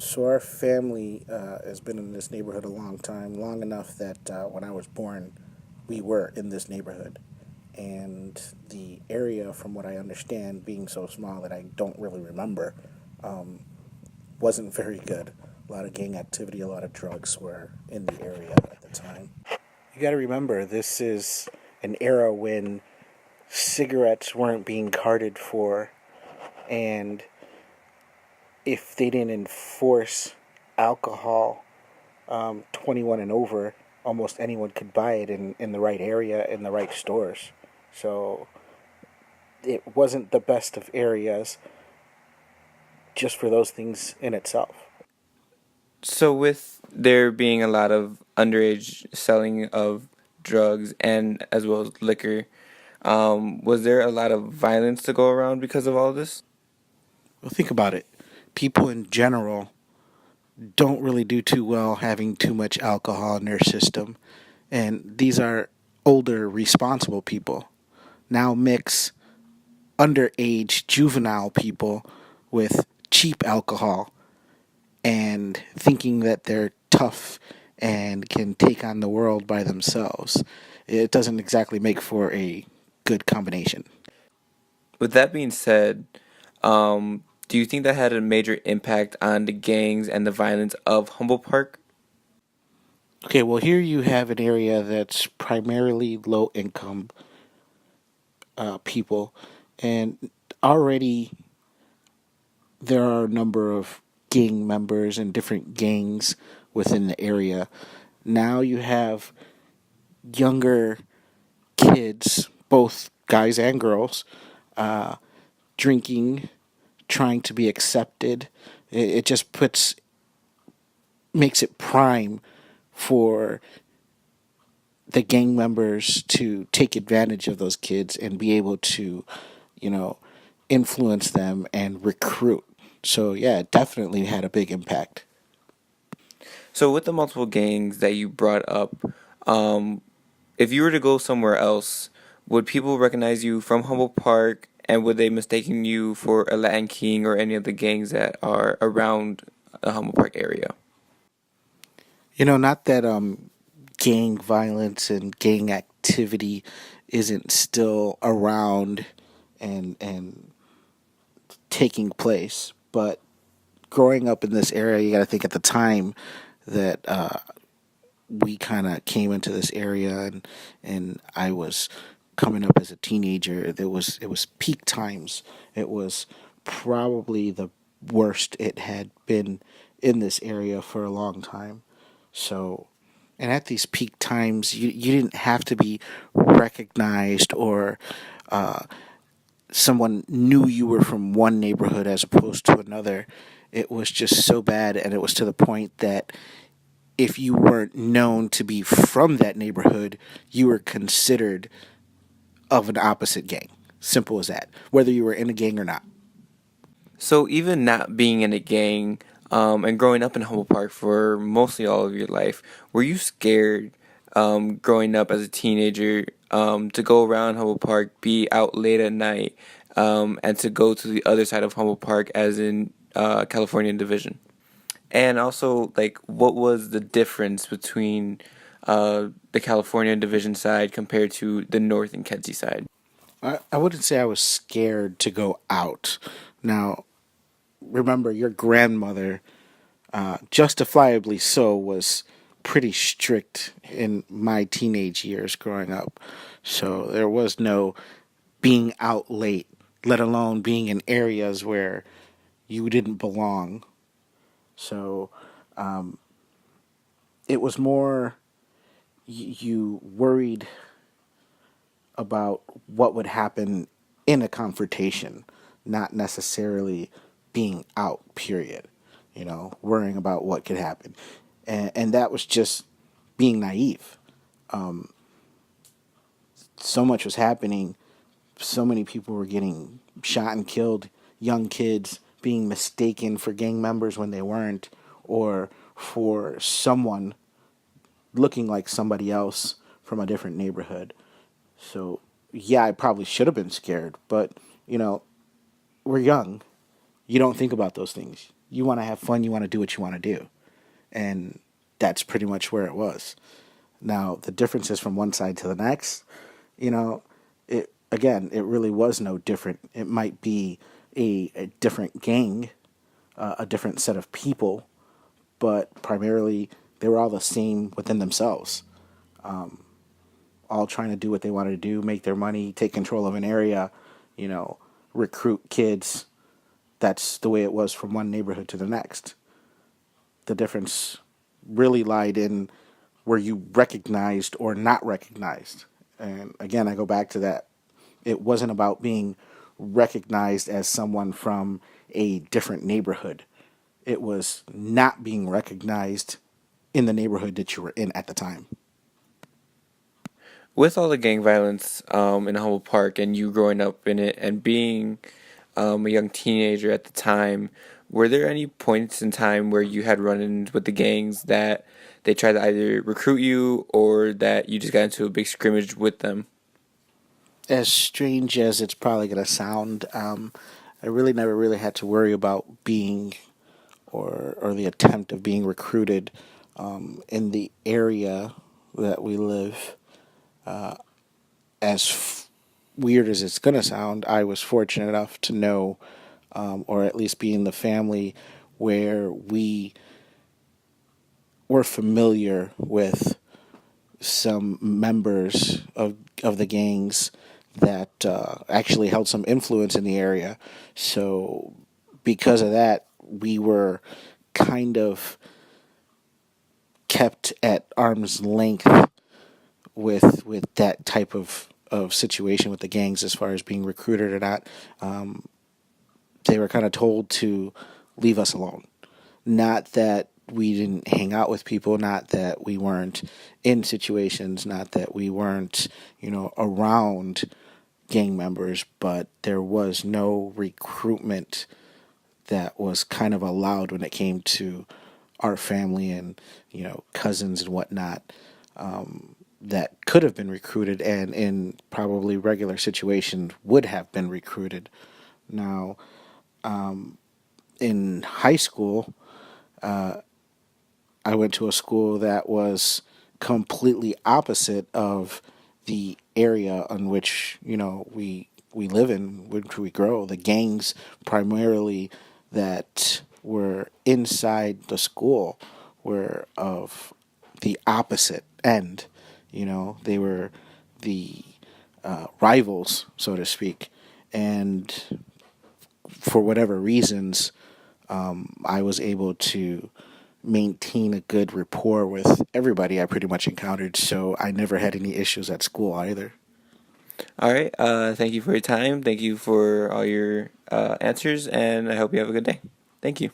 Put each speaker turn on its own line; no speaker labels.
So our family has been in this neighborhood a long time, long enough that when I was born, we were in this neighborhood. And the area, from what I understand, being so small that I don't really remember, wasn't very good. A lot of gang activity, a lot of drugs were in the area at the time. You got to remember, this is an era when cigarettes weren't being carded for, and if they didn't enforce alcohol 21 and over, almost anyone could buy it in the right area, in the right stores. So it wasn't the best of areas just for those things in itself.
So, with there being a lot of underage selling of drugs and as well as liquor, was there a lot of violence to go around because of all this?
Well, think about it. People in general don't really do too well having too much alcohol in their system. And these are older, responsible people. Now mix underage, juvenile people with cheap alcohol and thinking that they're tough and can take on the world by themselves. It doesn't exactly make for a good combination.
With that being said, do you think that had a major impact on the gangs and the violence of Humboldt Park?
Okay, well, here you have an area that's primarily low income people, and already there are a number of gang members and different gangs within the area. Now you have younger kids, both guys and girls, uh, drinking, trying to be accepted. It just makes it prime for the gang members to take advantage of those kids and be able to, you know, influence them and recruit. So yeah, it definitely had a big impact.
So, with the multiple gangs that you brought up, um, if you were to go somewhere else, would people recognize you from Humboldt Park, and would they mistaken you for a Latin King or any of the gangs that are around the Humboldt Park area?
Not that gang violence and gang activity isn't still around and taking place, but growing up in this area, you got to think at the time that we kind of came into this area, and I was coming up as a teenager. It was peak times. It was probably the worst it had been in this area for a long time. So, and at these peak times, you didn't have to be recognized or uh, someone knew you were from one neighborhood as opposed to another. It was just so bad, and it was to the point that if you weren't known to be from that neighborhood, you were considered of an opposite gang. Simple as that, whether you were in a gang or not.
So, even not being in a gang and growing up in Humboldt Park for mostly all of your life, were you scared growing up as a teenager to go around Humboldt Park, be out late at night, and to go to the other side of Humboldt Park, as in California Division? And also, like, what was the difference between the California Division side compared to the North and Kedzie side?
I wouldn't say I was scared to go out. Now, remember, your grandmother, justifiably so, was pretty strict in my teenage years growing up. So there was no being out late, let alone being in areas where you didn't belong. So it was more you worried about what would happen in a confrontation, not necessarily being out, period. Worrying about what could happen. And that was just being naive. So much was happening. So many people were getting shot and killed. Young kids being mistaken for gang members when they weren't, or for someone looking like somebody else from a different neighborhood. So, yeah, I probably should have been scared, but, we're young. You don't think about those things. You want to have fun, you want to do what you want to do. And that's pretty much where it was. Now, the differences from one side to the next, you know, it really was no different. It might be a different gang, a different set of people, but primarily they were all the same within themselves, all trying to do what they wanted to do, make their money, take control of an area, you know, recruit kids. That's the way it was from one neighborhood to the next. The difference really lied in were you recognized or not recognized. And again, I go back to that. It wasn't about being recognized as someone from a different neighborhood. It was not being recognized in the neighborhood that you were in at the time.
With all the gang violence in Humboldt Park and you growing up in it and being a young teenager at the time, were there any points in time where you had run-ins with the gangs that they tried to either recruit you or that you just got into a big scrimmage with them?
As strange as it's probably going to sound, I really never really had to worry about being or the attempt of being recruited in the area that we live. As weird as it's going to sound, I was fortunate enough to know, or at least be in the family where we were familiar with some members of the gangs that actually held some influence in the area. So, because of that, we were kind of kept at arm's length with that type of situation with the gangs as far as being recruited or not. They were kind of told to leave us alone. Not that we didn't hang out with people, not that we weren't in situations, not that we weren't, around gang members, but there was no recruitment that was kind of allowed when it came to our family and, cousins and whatnot. That could have been recruited and in probably regular situations would have been recruited. Now, in high school, I went to a school that was completely opposite of the area on which we live in, which we grow. The gangs primarily that were inside the school were of the opposite end. They were the rivals, so to speak, and for whatever reasons, I was able to maintain a good rapport with everybody I pretty much encountered, so I never had any issues at school either.
All right. Thank you for your time. Thank you for all your answers, and I hope you have a good day. Thank you.